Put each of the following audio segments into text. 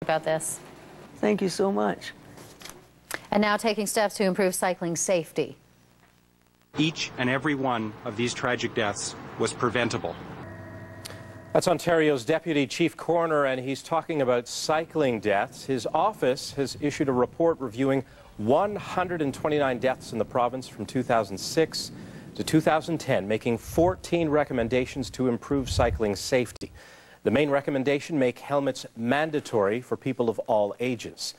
about this. Thank you so much. And now taking steps to improve cycling safety. Each and every one of these tragic deaths was preventable. That's Ontario's Deputy Chief Coroner, and he's talking about cycling deaths. His office has issued a report reviewing 129 deaths in the province from 2006 to 2010, making 14 recommendations to improve cycling safety. The main recommendation: make helmets mandatory for people of all ages.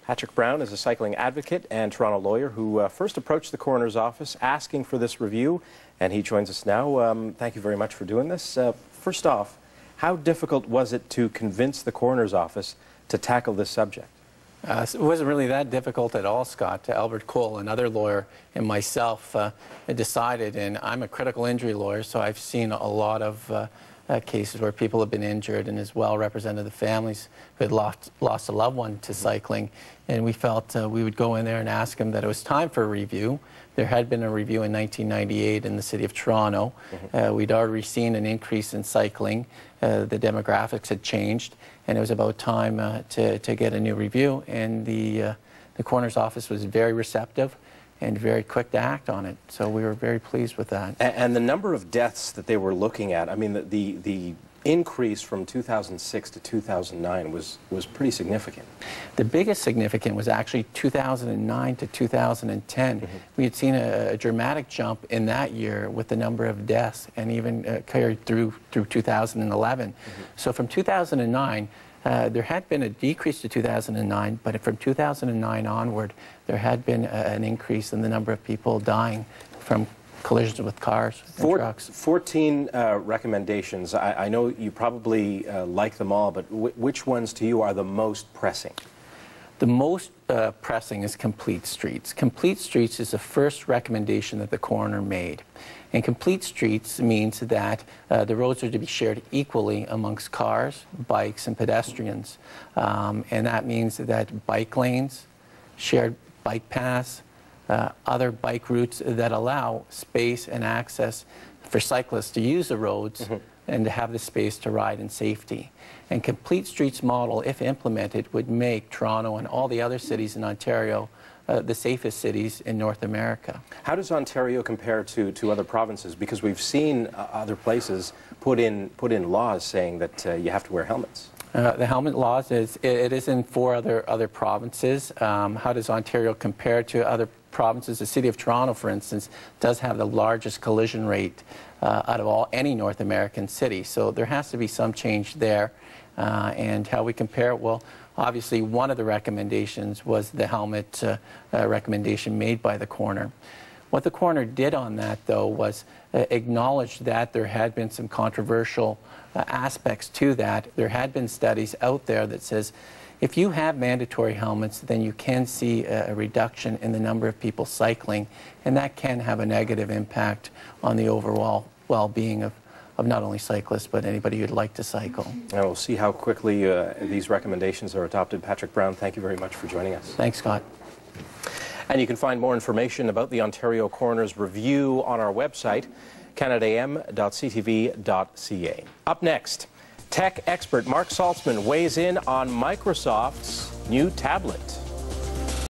Patrick Brown is a cycling advocate and Toronto lawyer who first approached the coroner's office asking for this review, and he joins us now. Thank you very much for doing this. First off, how difficult was it to convince the coroner's office to tackle this subject? It wasn't really that difficult at all, Scott. Albert Cole, another lawyer, and myself decided, and I'm a critical injury lawyer, so I've seen a lot of cases where people have been injured, and as well represented the families who had lost a loved one to cycling. And we felt we would go in there and ask them that it was time for a review. There had been a review in 1998 in the city of Toronto. We'd already seen an increase in cycling. The demographics had changed, and it was about time to get a new review. And the coroner's office was very receptive and very quick to act on it. So we were very pleased with that. And the number of deaths that they were looking at, I mean, the increase from 2006 to 2009 was pretty significant. The biggest significant was actually 2009 to 2010. We had seen a dramatic jump in that year with the number of deaths, and even carried through 2011. So from 2009, there had been a decrease to 2009, but from 2009 onward, there had been an increase in the number of people dying from collisions with cars and trucks. 14 recommendations. I know you probably like them all, but which ones to you are the most pressing? The most pressing is complete streets. Complete streets is the first recommendation that the coroner made. And complete streets means that the roads are to be shared equally amongst cars, bikes, and pedestrians. And that means that bike lanes, shared bike paths, other bike routes that allow space and access for cyclists to use the roads and to have the space to ride in safety. And complete streets model, if implemented, would make Toronto and all the other cities in Ontario the safest cities in North America. How does Ontario compare to other provinces? Because we've seen other places put in laws saying that you have to wear helmets. The helmet laws it is in 4 other provinces. How does Ontario compare to other provinces? The city of Toronto, for instance, does have the largest collision rate out of any North American city. So there has to be some change there. And how we compare it, well, obviously one of the recommendations was the helmet recommendation made by the coroner. What the coroner did on that, though, was acknowledge that there had been some controversial aspects to that. There had been studies out there that says if you have mandatory helmets, then you can see a reduction in the number of people cycling, and that can have a negative impact on the overall well-being of not only cyclists, but anybody who'd like to cycle. And we'll see how quickly these recommendations are adopted. Patrick Brown, thank you very much for joining us. Thanks, Scott. And you can find more information about the Ontario Coroner's review on our website, canadaam.ctv.ca. Up next, tech expert Marc Saltzman weighs in on Microsoft's new tablet.